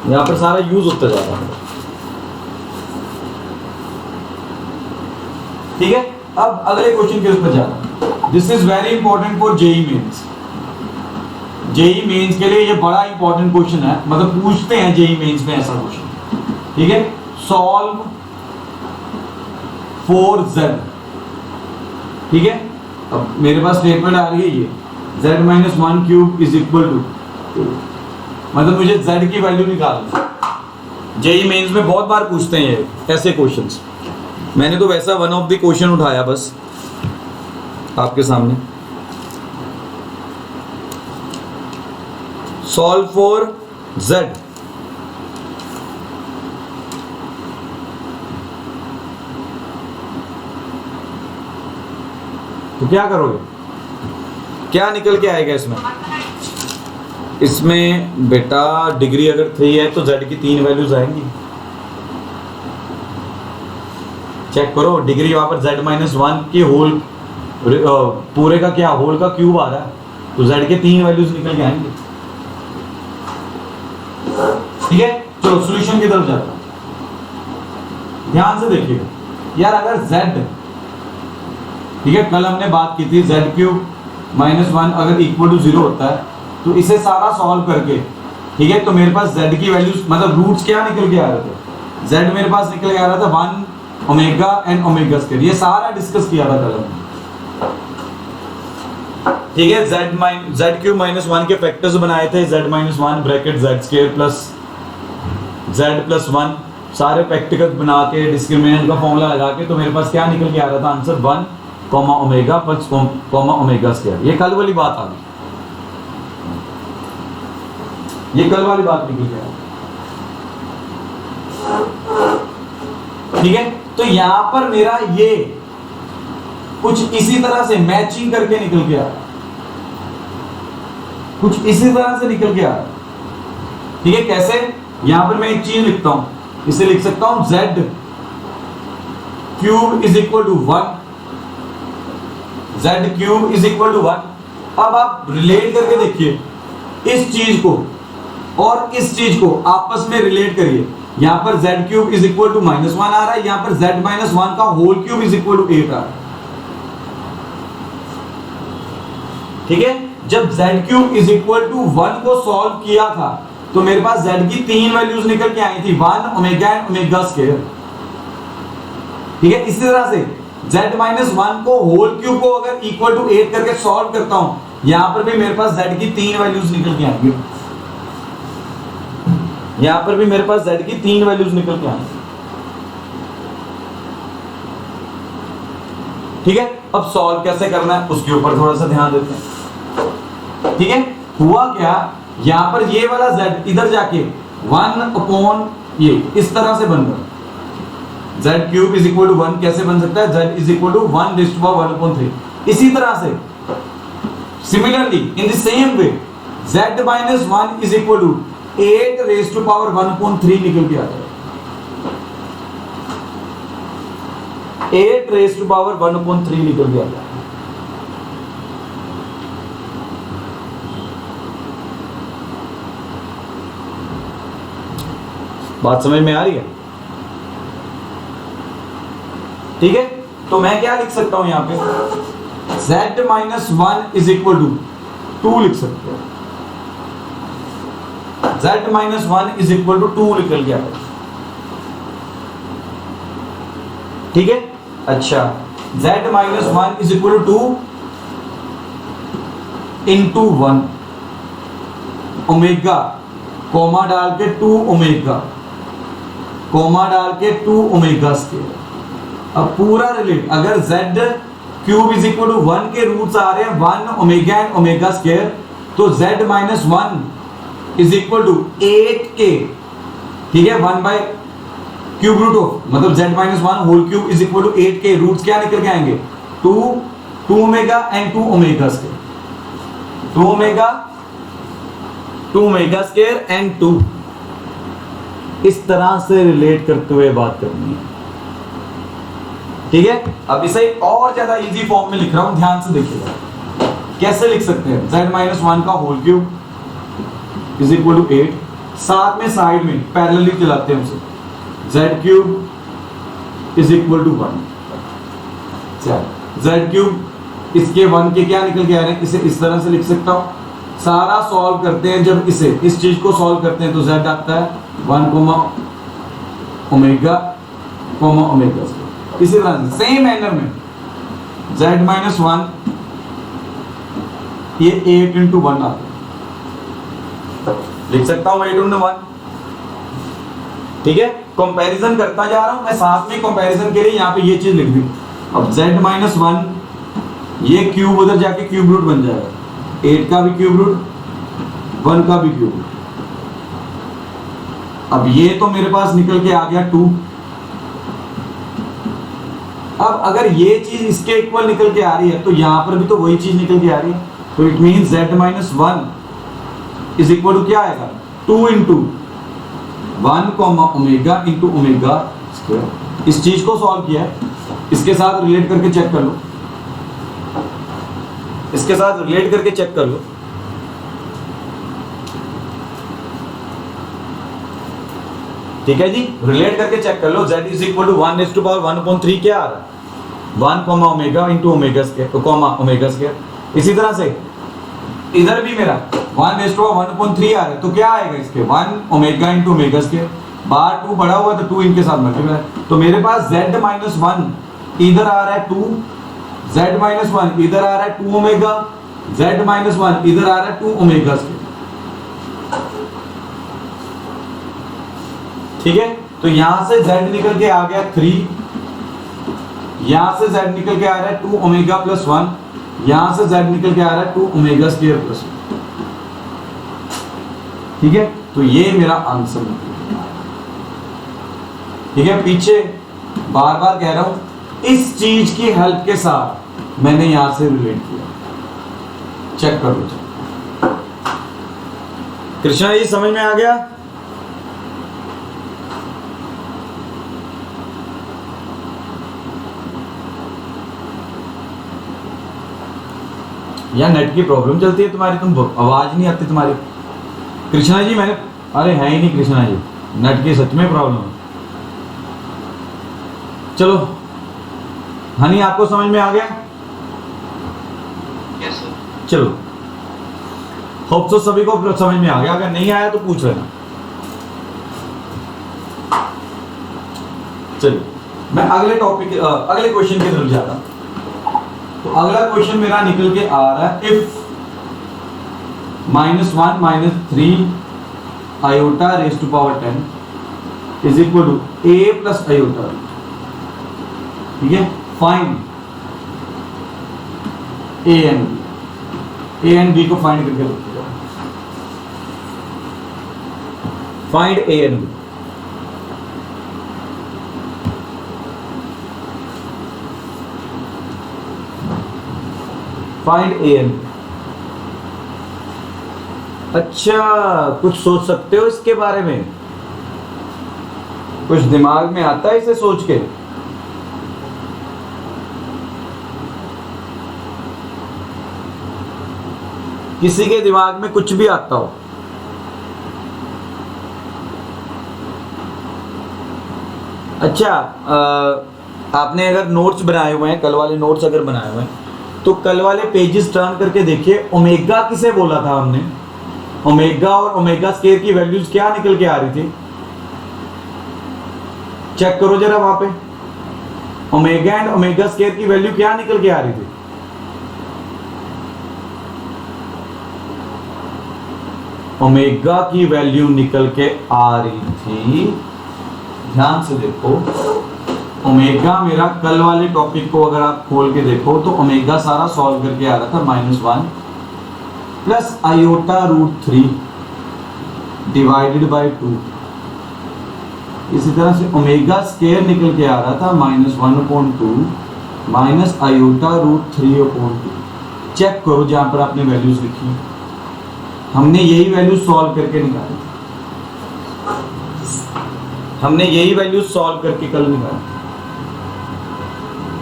यहाँ पर सारा यूज होता जा रहा है। ठीक है, अब अगले क्वेश्चन के ऊपर जाना। This is very important for JEE Mains. JEE Mains के लिए ये बड़ा इंपॉर्टेंट क्वेश्चन है, मतलब पूछते हैं जेई मेंस में ऐसा क्वेश्चन। ठीक है, सॉल्व फॉर z। ठीक है, अब मेरे पास स्टेटमेंट आ रही है ये z minus 1 cube is equal to, मतलब मुझे z की वैल्यू निकालनी। जेई मेंस में बहुत बार पूछते हैं ये ऐसे क्वेश्चंस। मैंने तो वैसा वन ऑफ द क्वेश्चन उठाया बस आपके सामने। Solve for z। तो क्या करोगे, क्या निकल के आएगा इसमें? इसमें बेटा डिग्री अगर 3 है तो z की 3 वैल्यूज आएंगी। चेक करो, डिग्री वहां पर z माइनस 1 की होल पूरे का क्या होल का क्यूब आ रहा है, तो z के 3 वैल्यूज निकल के आएंगे। ठीक है, चलो सॉल्यूशन की तरफ जाते हैं। ध्यान से देखिएगा यार, अगर z ठीक है, कल हमने बात की थी z³ माइनस 1 अगर इक्वल टू 0 होता है तो इसे सारा सॉल्व करके, ठीक है, तो मेरे पास z की वैल्यूज मतलब रूट्स क्या निकल के आ रहे थे, z मेरे पास निकल के आ रहा था 1 ओमेगा एंड ओमेगा स्क्वायर, ये सारा डिस्कस किया था कल हमने। ठीक है, z³ माइनस 1 के फैक्टर्स बनाए थे, z minus 1 bracket z square plus z plus 1, सारे प्रैक्टिकल्स बना के डिस्क्रिमिनेंट का फॉर्मूला लगा के, तो मेरे पास क्या निकल के आ रहा था answer 1 comma omega plus comma omega square. ये कल वाली बात आ गई, ये कल वाली बात निकल के आ गई। ठीक है, तो यहां पर मेरा ये कुछ इसी तरह से मैचिंग करके निकल के आ रहा, कुछ इसी तरह से निकल के आ रहा। ठीक है, कैसे, यहां पर मैं एक चीज लिखता हूं, इसे लिख सकता हूं z³ is equal to 1, z³ is equal to 1। अब आप रिलेट करके देखिए इस चीज को और इस चीज को आपस में रिलेट करिए। यहां पर z³ इज इक्वल टू -1 आ रहा है, यहां पर z माइनस 1 का whole cube is equal to 8 आ रहा है। ठीक है, जब z³ इज इक्वल टू 1 को सॉल्व किया था तो मेरे पास z की 3 वैल्यूज निकल के आई थी, 1 ओमेगा एंड ओमेगा स्क्वायर। ठीक है, इसी तरह से z माइनस 1 को होल क्यूब को अगर इक्वल टू 8 करके सॉल्व करता हूं, यहां पर भी मेरे पास z की 3 वैल्यूज निकल के आएंगे, यहां पर भी मेरे पास z की 3 वैल्यूज निकल के आएंगे। ठीक है, अब सॉल्व कैसे करना है उसके ऊपर थोड़ा सा ध्यान देते हैं। ठीक है, हुआ क्या, यहां पर ये वाला z इधर जाके 1 अपॉन ये इस तरह से बन रहा, z³ इज इक्वल टू 1 कैसे बन सकता है, z is equal to 1 raised to power 1/3। इसी तरह से similarly in the same way z minus 1 is equal to 8 raised to power 1/3 निकल के आता है, 8 रेज़्ड टू पावर 1/3 निकल के आता है। बात समझ में आ रही है? ठीक है, तो मैं क्या लिख सकता हूं यहां पे, z minus 1 is equal to 2 लिख सकते हो, z minus 1 is equal to 2 निकल गया। ठीक है, अच्छा z minus 1 is equal to 2 into 1 omega comma डाल के 2 ओमेगा कोमा डाल के 2 ओमेगा स्क्वायर। अब पूरा रिलेट, अगर z³ इज इक्वल टू 1 के रूट्स आ रहे हैं 1 ओमेगा एंड ओमेगा स्क्वायर, तो z minus 1 is equal to 8k, ठीक है, 1 बाय क्यूब रूट ऑफ, मतलब z minus 1 whole cube is equal to 8k। Roots क्या निकल के आएंगे, 2 omega and 2 omega square, 2 omega square and 2। इस तरह से रिलेट करते हुए बात करनी है। ठीक है, अब इसे और ज्यादा इजी फॉर्म में लिख रहा हूं, ध्यान से देखिएगा कैसे लिख सकते हैं। z माइनस 1 का whole cube is equal to 8, साथ में साइड में पैरेलली चलाते हैं उसे, z³ is equal to 1, z³ इसके 1 के क्या निकल के आ रहे हैं, इसे इस तरह से लिख सकता हूं। सारा सॉल्व करते हैं, जब इसे इस चीज को सॉल्व करते हैं तो z आता है 1 ओमेगा ओमेगा। इसी तरह से सेम मैनर में z माइनस 1 ये 8 इंटू 1 आता है, लिख सकता हूं 8 इंटू 1। ठीक है, कंपैरिजन करता जा रहा हूं मैं, साथ में कंपैरिजन के लिए यहां पे ये चीज लिख दी। अब z माइनस 1 ये क्यूब उधर जाके क्यूब रूट बन जाएगा, 8 का भी क्यूब रूट 1 का भी क्यूब रूट। अब ये तो मेरे पास निकल के आ गया 2। अब अगर ये चीज इसके इक्वल निकल के आ रही है तो यहां पर भी तो वही चीज निकल के आ रही है, तो it mean z minus 1 is equal to क्या आएगा, 2 into 1 comma omega into omega square. इस चीज को सॉल्व किया है, इसके साथ रिलेट करके चेक कर लो, इसके साथ रिलेट करके चेक कर लो। ठीक है जी, रिलेट करके चेक कर लो। z is equal to 1 raised to power 1/3 क्या आ रहा है, 1 comma omega into omega square comma omega square. इसी तरह से इधर भी मेरा 1 रेज़ टू 1/3 आ रहा है, तो क्या आएगा इसके 1 ओमेगा इंटू ओमेगा स्क्वायर, बाहर 2 बड़ा हुआ तो 2 इनके साथ मल्टीप्लाई, तो मेरे पास z माइनस 1 इधर आ रहा है 2, z माइनस 1 इधर आ रहा है 2 ओमेगा, z माइनस 1 इधर आ रहा है 2 ओमेगा स्क्वायर। ठीक है, तो यहां से z निकल के आ गया 3, यहां से z निकल के आ रहा है 2 ओमेगा प्लस 1, यहां से z निकल के आ रहा है 2 ओमेगा स्क्वायर प्लस 1। ठीक है, तो ये मेरा आंसर निकल। ठीक है, पीछे बार बार कह रहा हूं इस चीज की हेल्प के साथ मैंने यहां से रिलेट किया, चेक कर लो। कृष्णा ये समझ में आ गया? या नेट की प्रॉब्लम चलती है तुम्हारी, तुम आवाज नहीं आती तुम्हारी। कृष्णा जी मैंने, अरे है ही नहीं कृष्णा जी, नेट की सच में प्रॉब्लम है। चलो हनी आपको समझ में आ गया? Yes sir. चलो होप तो सभी को समझ में आ गया, अगर नहीं आया तो पूछ लेना। चलिए मैं अगले टॉपिक अगले क्वेश्चन की तरफ जाता हूं। तो अगला क्वेश्चन मेरा निकल के आ रहा है, if -1 - 3 iota raise to power 10 is equal to a plus iota. ठीक है, फाइंड a एंड b को फाइंड करके रखिएगा। Find a and b। Find a and b। अच्छा, कुछ सोच सकते हो इसके बारे में? कुछ दिमाग में आता है इसे सोच के? किसी के दिमाग में कुछ भी आता हो? अच्छा, आपने अगर नोट्स बनाए हुए हैं, कल वाले नोट्स अगर बनाए हुए हैं, तो कल वाले पेजेस टर्न करके देखिए, ओमेगा किसे बोला था हमने? ओमेगा और ओमेगा स्क्वायर की वैल्यूज क्या निकल के आ रही थी? चेक करो जरा वहां पे, ओमेगा एंड ओमेगा स्क्वायर की वैल्यू क्या निकल के आ रही थी? ओमेगा की वैल्यू निकल के आ रही थी, ध्यान से देखो, ओमेगा मेरा कल वाले टॉपिक को अगर आप खोल के देखो तो ओमेगा सारा सॉल्व करके आ रहा था -1 प्लस आयोटा √3 डिवाइडेड बाय 2। इसी तरह से ओमेगा स्क्वायर निकल के आ रहा था -1/2 माइनस आयोटा √3/2। चेक करो जहां पर आपने वैल्यूज लिखी है, हमने यही वैल्यू सॉल्व करके निकाली थी, हमने यही वैल्यू सॉल्व करके कल निकाली।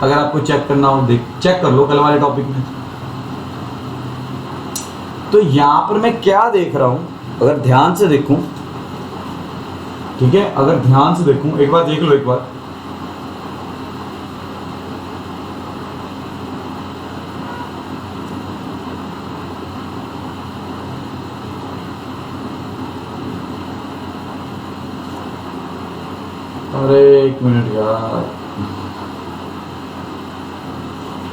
अगर आपको चेक करना हो चेक कर लो कल वाले टॉपिक में। तो यहां पर मैं क्या देख रहा हूं, अगर ध्यान से देखूं, ठीक है, अगर ध्यान से देखूं, एक बार देख लो एक बार, अरे एक मिनट यार,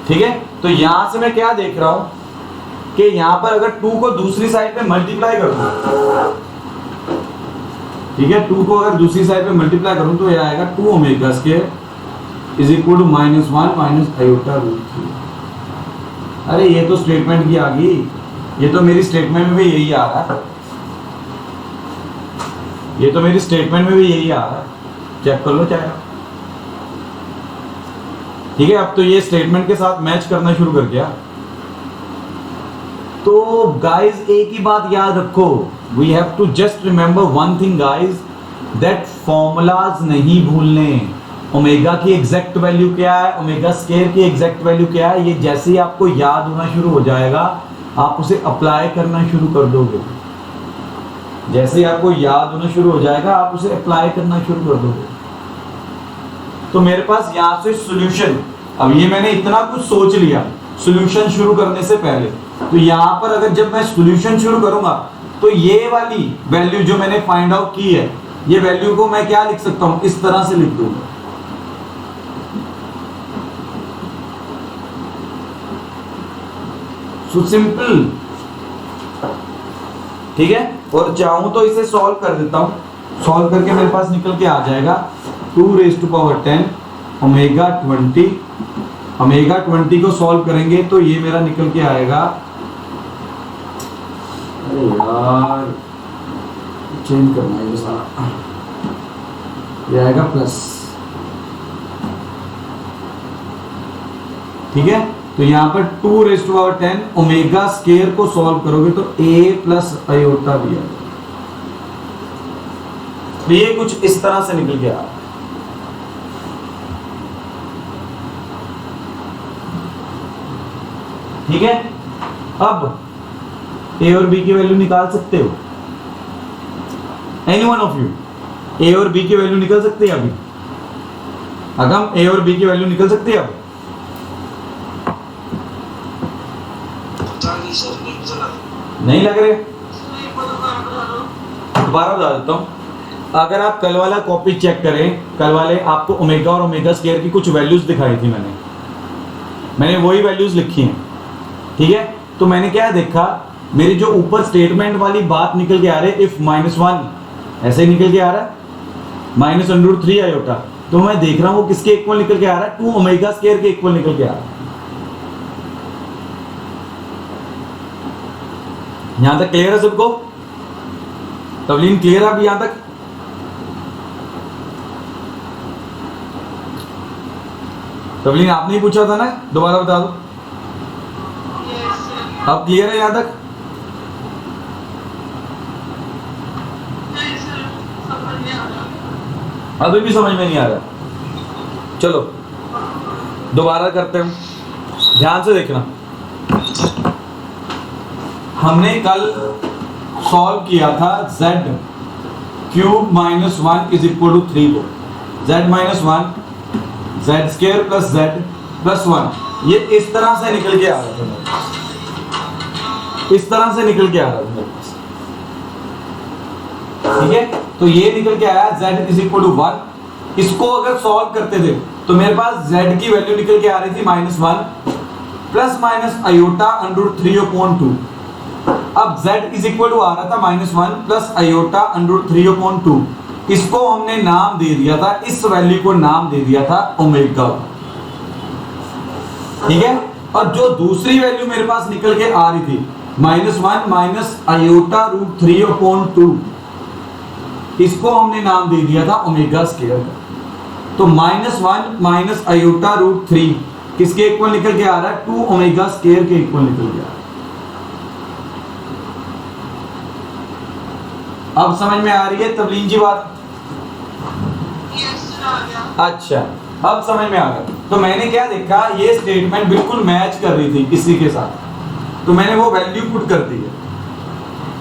ठीक है। तो यहां से मैं क्या देख रहा हूं कि यहां पर अगर 2 को दूसरी साइड पे मल्टीप्लाई कर दूं, ठीक है, 2 को अगर दूसरी साइड पे मल्टीप्लाई करूं तो यह आएगा 2 omega square is equal to -1 minus iota √3। अरे ये तो स्टेटमेंट की आ गई, ये तो मेरी स्टेटमेंट में भी यही आ रहा है, ये तो मेरी स्टेटमेंट में भी यही आ रहा है, चेक कर लो चाहे। ठीक है, अब तो ये स्टेटमेंट के साथ मैच करना शुरू कर दिया। तो गाइस एक ही बात याद रखो, we have to just remember one thing guys, that formulas नहीं भूलने। ओमेगा की एग्जैक्ट वैल्यू क्या है, ओमेगा स्क्वायर की एग्जैक्ट वैल्यू क्या है, ये जैसे ही आपको याद होना शुरू हो जाएगा आप उसे अप्लाई करना शुरू कर दोगे। जैसे ही आपको याद होना शुरू हो जाएगा आप उसे अप्लाई करना शुरू कर दोगे। तो मेरे पास यहां से सॉल्यूशन अब ये मैंने इतना कुछ सोच लिया सॉल्यूशन शुरू करने से पहले, तो यहां पर अगर जब मैं सॉल्यूशन शुरू करूंगा तो ये वाली वैल्यू जो मैंने फाइंड आउट की है, ये वैल्यू को मैं क्या लिख सकता हूं, इस तरह से लिख दूंगा। सो सिंपल, ठीक है। और चाहूं तो इसे सॉल्व कर देता हूं, सॉल्व करके मेरे पास निकल के आ जाएगा 2⁻10 ओमेगा 20। ओमेगा 20 को सॉल्व करेंगे तो ये मेरा निकल के आएगा, अरे यार चेंज करना है ये सारा, ये आएगा प्लस, ठीक है। तो यहाँ पर 2⁻10 ओमेगा स्केयर को सॉल्व करोगे तो a प्लस आयोटा भी आएगा। तो ये कुछ इस तरह से निकल गया, ठीक है। अब a और b की वैल्यू निकाल सकते हो, any one of you a और b की वैल्यू निकल सकते हैं अभी? अगम a और b की वैल्यू निकल सकती है अब? नहीं लग रहे? दोबारा बता देता हूं। अगर आप कल वाला कॉपी चेक करें, कल वाले आपको ओमेगा और ओमेगा स्क्वायर की कुछ वैल्यूज दिखाई थी, मैंने वही वैल्यूज लिखी हैं, ठीक है। तो मैंने क्या देखा, मेरी जो ऊपर स्टेटमेंट वाली बात निकल के आ रही है, इफ -1 ऐसे ही निकल के आ रहा है, -√3 आयोटा, तो मैं देख रहा हूं वो किसके इक्वल निकल के आ रहा है, 2 ओमेगा स्क्वायर के इक्वल निकल के आ रहा है। यहां तक क्लियर है सबको? तवलीन क्लियर है अभी यहां तक? तवलीन आपने ही पूछा था ना, दोबारा बता दो। अब क्लियर है यहां तक? अभी भी समझ में नहीं आ रहा? चलो दोबारा करते हैं, ध्यान से देखना। हमने कल सॉल्व किया था z³ -1 = 3 को, z-1 z² + z+1, ये इस तरह से निकल के आ रहा था, इस तरह से निकल के आ रहा था, ठीक है। तो ये निकल के आया z = 1। इसको अगर सॉल्व करते थे तो मेरे पास z की वैल्यू निकल के आ रही थी -1 ± आयोटा √3/2। अब z आ रहा था -1 + आयोटा √3/2। इसको हमने नाम दे दिया था, इस वैल्यू को नाम दे दिया था ओमेगा, ठीक है। और जो दूसरी वैल्यू मेरे पास निकल के आ रही थी -1 - आयोटा √3/2, इसको हमने नाम दे दिया था ओमेगा स्क्वायर। तो -1 - आयोटा √3 किसके इक्वल निकल के आ रहा है, 2 ओमेगा स्क्वायर के इक्वल निकल के आ रहा है। अब समझ में आ रही है तवलीन जी बात? अच्छा, अब समझ में आ गया। तो मैंने क्या देखा, ये स्टेटमेंट बिल्कुल मैच कर रही थी इसी के साथ, तो मैंने वो वैल्यू पुट कर दी है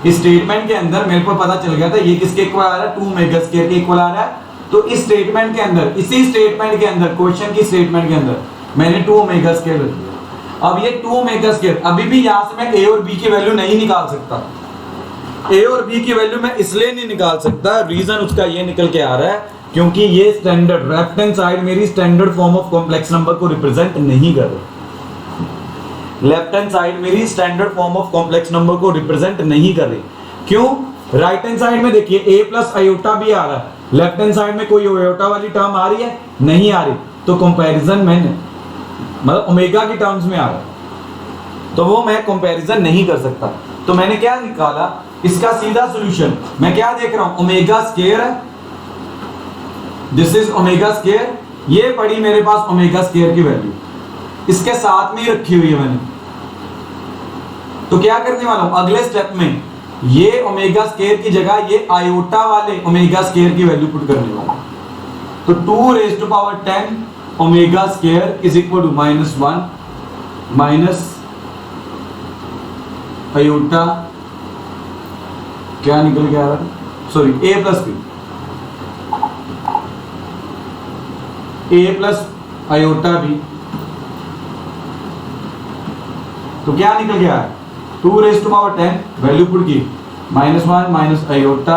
इस स्टेटमेंट के अंदर। मेरे को पता चल गया था ये किसके इक्वल आ रहा है, 2 ओमेगा स्क्वायर के इक्वल आ रहा है। तो इस स्टेटमेंट के अंदर, इसी स्टेटमेंट के अंदर, क्वेश्चन की स्टेटमेंट के अंदर मैंने 2 ओमेगा स्क्वायर रख दिया। अब ये 2 ओमेगा स्क्वायर, अभी भी यहां से मैं a और b की वैल्यू नहीं निकाल सकता। a और b की वैल्यू मैं इसलिए नहीं निकाल सकता, रीजन उसका ये निकल के आ रहा है क्योंकि ये स्टैंडर्ड लेफ्ट हैंड साइड मेरी standard form of complex number को रिप्रेजेंट नहीं कर रही। लेफ्ट हैंड साइड मेरी standard form of complex number को रिप्रेजेंट नहीं कर रही। क्यों? राइट हैंड साइड में देखिए a प्लस आयोटा भी आ रहा है, लेफ्ट हैंड साइड में कोई आयोटा वाली टर्म आ रही है? नहीं आ रही। तो कंपैरिजन में मतलब ओमेगा की टर्म्स में आ रहा है, तो वो मैं कंपैरिजन नहीं कर सकता। तो मैंने क्या निकाला, इसका सीधा सॉल्यूशन मैं क्या देख रहा हूं, ओमेगा स्क्वायर है, दिस इज ओमेगा स्क्वायर, ये पड़ी मेरे पास ओमेगा स्क्वायर की वैल्यू, इसके साथ में ही रखी हुई है मैंने। तो क्या करने वाला हूं अगले स्टेप में, ये ओमेगा स्क्वायर की जगह ये आयोटा वाले ओमेगा स्क्वायर की वैल्यू पुट करने वाला हूं। तो 2⁻10 ओमेगा स्क्वायर = -1 माइनस आयोटा, क्या निकल के आ रहा है, sorry a plus b, a plus iota b तो क्या निकल गया है 2 raise to power 10, value put की -1 minus iota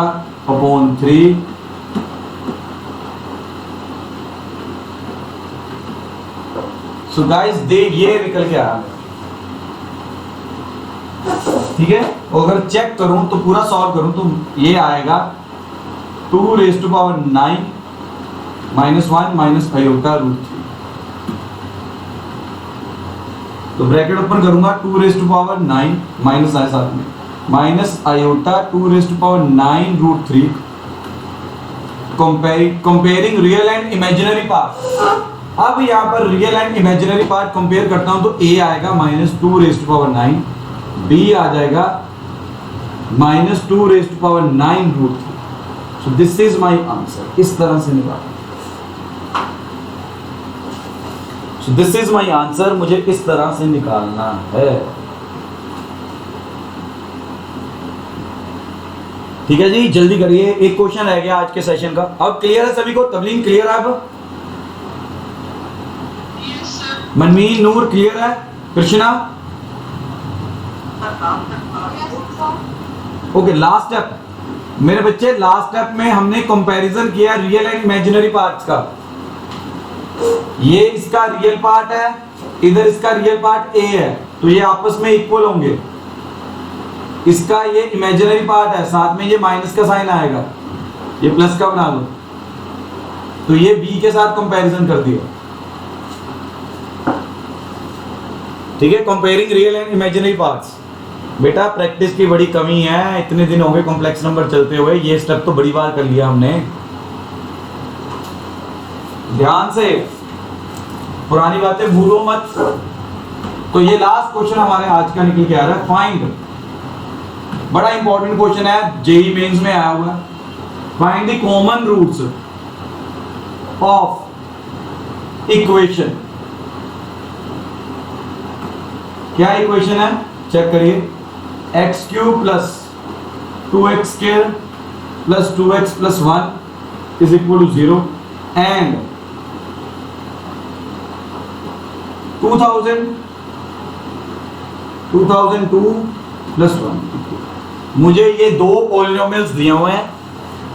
upon 3 so guys दे ये निकल के आया, ठीक है। अगर चेक करूं तो पूरा सॉल्व करूं तो ये आएगा 2 raise to power 9 -1 minus iota √3। तो ब्रैकेट ओपन करूंगा 2 रेज़ टू पावर 9 माइनस आए साथ में minus iota 2 raise to power 9 √3। Comparing real and imaginary part. अब यहाँ पर real and imaginary part compare करता हूं तो a आएगा -2 रेज़ टू पावर 9, b आ जाएगा -2 raise to power 9 √3। So this is my answer. इस तरह से निकाल, so this is my answer, मुझे इस तरह से निकालना है, ठीक है जी। जल्दी करिए, एक क्वेश्चन रह गया आज के सेशन का। अब क्लियर है सभी को? तबलीग क्लियर है? अब मनमीन नूर क्लियर है? कृष्णा ओके। लास्ट स्टेप मेरे बच्चे, लास्ट स्टेप में हमने कंपैरिजन किया रियल एंड इमेजिनरी पार्ट्स का। ये इसका रियल पार्ट है, इधर इसका रियल पार्ट a है, तो ये आपस में इक्वल होंगे। इसका ये इमेजिनरी पार्ट है, साथ में ये माइनस का साइन आएगा, ये प्लस का बना लो, तो ये b के साथ कंपैरिजन कर दिया, ठीक है। Comparing real and imaginary parts. बेटा प्रैक्टिस की बड़ी कमी है, इतने दिन हो गए कॉम्प्लेक्स नंबर चलते हुए, ये स्टेप तो बड़ी बार कर लिया हमने। ध्यान से, पुरानी बातें भूलो मत। तो ये लास्ट क्वेश्चन हमारे आज का निकल के आ रहा है, फाइंड। बड़ा इंपॉर्टेंट क्वेश्चन है, जेईई मेंस में आया हुआ है। Find the common roots of equation. क्या इक्वेशन है चेक करिए, x³ plus 2x² plus 2x plus 1 is equal to 0 and 2002 plus 1। मुझे ये दो पॉलिनोमियल्स दिए हुए हैं,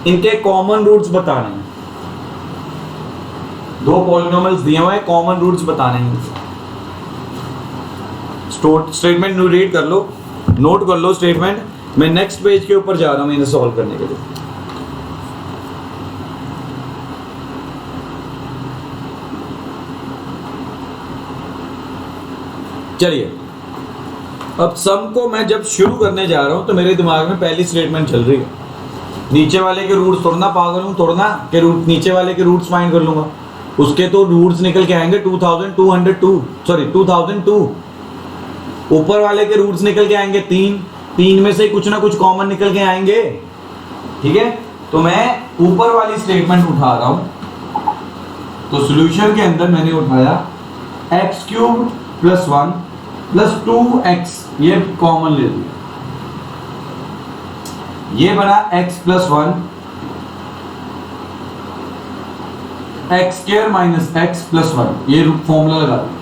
इनके कॉमन रूट्स बताने हैं। दो पॉलिनोमियल्स दिए हुए हैं, कॉमन रूट्स बताने हैं। स्टेटमेंट रीड कर लो, नोट कर लो स्टेटमेंट। मैं नेक्स्ट पेज के ऊपर जा रहा हूं इन्हें सॉल्व करने के लिए। चलिए, अब सम को मैं जब शुरू करने जा रहा हूं तो मेरे दिमाग में पहली स्टेटमेंट चल रही है, नीचे वाले के रूट्स तोड़ना, पागल हूं तोड़ना के रूट, नीचे वाले के रूट्स फाइंड कर लूंगा। उसके तो रूट्स निकल के आएंगे 2202, सॉरी 2002। ऊपर वाले के रूट्स निकल के आएंगे 3 में से कुछ ना कुछ कॉमन निकल के आएंगे, ठीक है। तो मैं ऊपर वाली स्टेटमेंट उठा रहा हूं। तो सॉल्यूशन के अंदर मैंने उठाया x³ प्लस 1 प्लस 2x, ये कॉमन ले लिया, ये बना x plus 1 x² minus x plus 1, ये फॉर्मूला लगा दिया।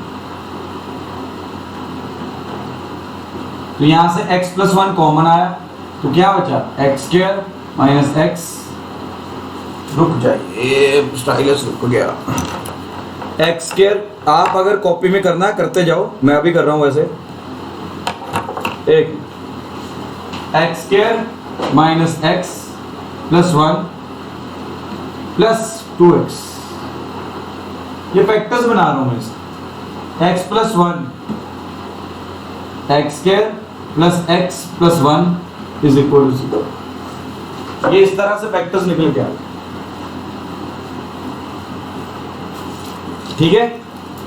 तो यहां से x प्लस 1 कॉमन आया, तो क्या बचा x² माइनस x, रुक जाइए स्टाइलस रुक गया, x²। आप अगर कॉपी में करना करते जाओ, मैं अभी कर रहा हूं वैसे। एक x² minus x plus 1 plus 2x, ये फैक्टर्स बना रहा हूं मैं इसके। x plus 1 x² plus x plus 1 is equal to 0। ये इस तरह से फैक्टर्स निकल के आए, ठीक है।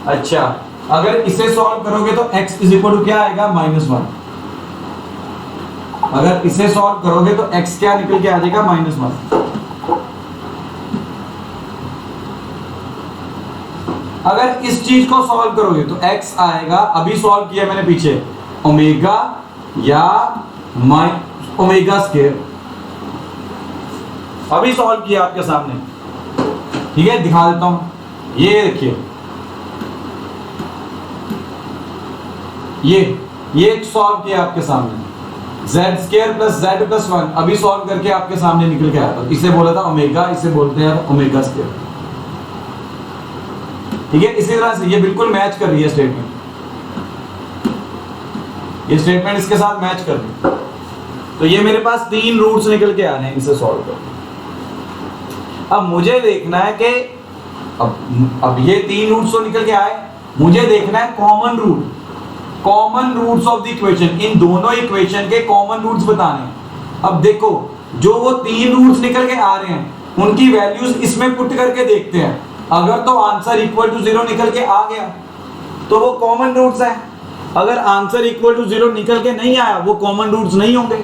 अच्छा, अगर इसे सॉल्व करोगे तो x इज इक्वल टू क्या आएगा -1। अगर इसे सॉल्व करोगे तो x क्या निकल के आ जाएगा -1। अगर इस चीज को सॉल्व करोगे तो x आएगा, अभी सॉल्व किया मैंने पीछे, ओमेगा या ओमेगा स्क्वायर, अभी सॉल्व किया आपके सामने, ठीक है। दिखा देता हूं, ये देखिए, ये ये एक सॉल्व किया आपके सामने, z square plus z plus 1 अभी सॉल्व करके आपके सामने निकल के आया था। इसे बोला था ओमेगा, इसे बोलते हैं ओमेगा स्क्वायर। ठीक है, इसी तरह से ये बिल्कुल मैच कर रही है स्टेटमेंट, ये स्टेटमेंट इसके साथ मैच कर रही है। तो ये मेरे पास 3 रूट्स निकल के आ रहे हैं इसे सॉल्व कर। अब मुझे देखना है कि अब ये 3 रूट्स तो निकल के आए, मुझे देखना है common root, common roots of the equation, इन दोनों इक्वेशन के कॉमन रूट्स बताने हैं। अब देखो जो वो 3 रूट्स निकल के आ रहे हैं उनकी वैल्यूज इसमें पुट करके देखते हैं। अगर तो आंसर इक्वल टू 0 निकल के आ गया तो वो कॉमन रूट्स हैं, अगर आंसर इक्वल टू 0 निकल के नहीं आया वो कॉमन रूट्स नहीं होंगे।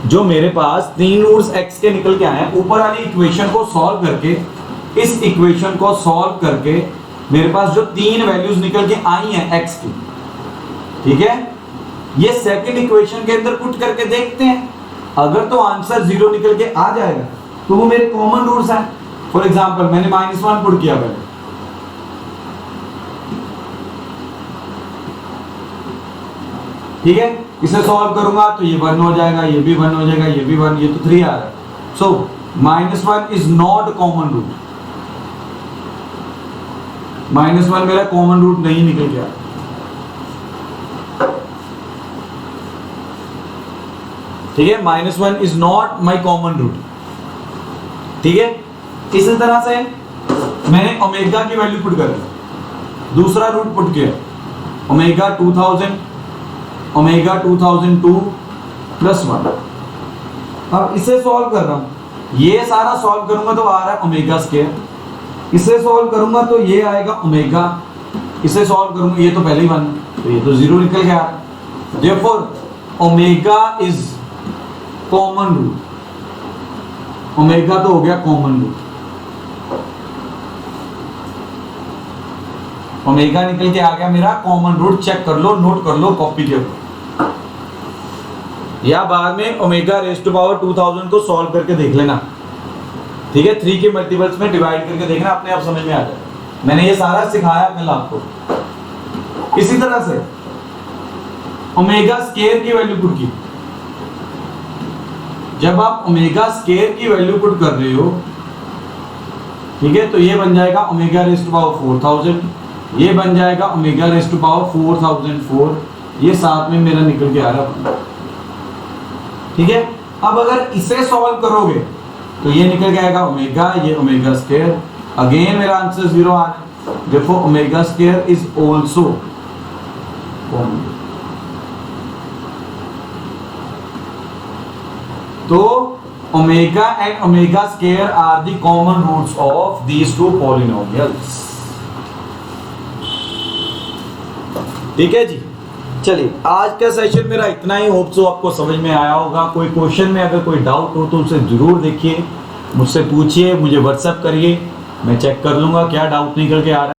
जो मेरे पास 3 रूट्स x के निकल के आए हैं, ऊपर वाली इक्वेशन को सॉल्व करके, इस इक्वेशन को सॉल्व करके मेरे पास जो 3 वैल्यूज निकल के आई हैं x की, ठीक है, ये सेकंड इक्वेशन के अंदर पुट करके देखते हैं। अगर तो आंसर 0 निकल के आ जाएगा तो वो मेरे कॉमन रूट्स हैं। फॉर एग्जांपल मैंने -1 पुट किया पहले, ठीक है, इसे सॉल्व करूंगा तो ये 1 हो जाएगा, ये भी 1 हो जाएगा, ये भी 1, ये तो 3 आ रहा है। सो -1 इज नॉट कॉमन रूट, -1 मेरा कॉमन रूट नहीं निकल गया। ठीक है, -1 is not my common root. ठीक है, इसी तरह से मैंने ओमेगा की वैल्यू पुट कर दी, दूसरा रूट पुट किया, ओमेगा 2000, ओमेगा 2002 प्लस 1। अब इसे सॉल्व कर रहा हूं, ये सारा सॉल्व करूंगा तो आ रहा है ओमेगा स्क्वायर, इसे सॉल्व करूंगा तो ये आएगा ओमेगा, इसे सॉल्व करूंगा ये तो पहले ही 1 तो ये तो 0 निकल गया। Therefore omega is common root, omega तो हो गया कॉमन रूट, ओमेगा निकल के आ गया मेरा कॉमन रूट। चेक कर लो, नोट कर लो, कॉपी कर लो, या बाद में ओमेगा रेज़ टू पावर 2000 को सॉल्व करके देख लेना। ठीक है, 3 के मल्टीपल्स में डिवाइड करके देखना, अपने आप समझ में आ जाए। मैंने ये सारा सिखाया कल आपको। इसी तरह से ओमेगा स्क्वायर की वैल्यू पुट की, जब आप ओमेगा स्क्वायर की वैल्यू पुट कर रहे हो, ठीक है, तो ये बन जाएगा ओमेगा रेज़ टू पावर 4000, ये बन जाएगा ओमेगा रेज़ टू पावर 4004, ये साथ में मेरा निकल के आ रहा है। ठीक है, अब अगर इसे सॉल्व करोगे तो ये निकल के आएगा ओमेगा, ये ओमेगा स्क्वायर, अगेन मेरा आंसर 0 आ रहा है। देखो omega square is also common. तो omega and omega square are the common roots of these two polynomials. ठीक है जी, चलिए आज का सेशन मेरा इतना ही। होप सो आपको समझ में आया होगा। कोई क्वेश्चन में अगर कोई डाउट हो तो उसे जरूर देखिए, मुझसे पूछिए, मुझे व्हाट्सएप करिए, मैं चेक कर लूंगा क्या डाउट निकल के आ रहा है।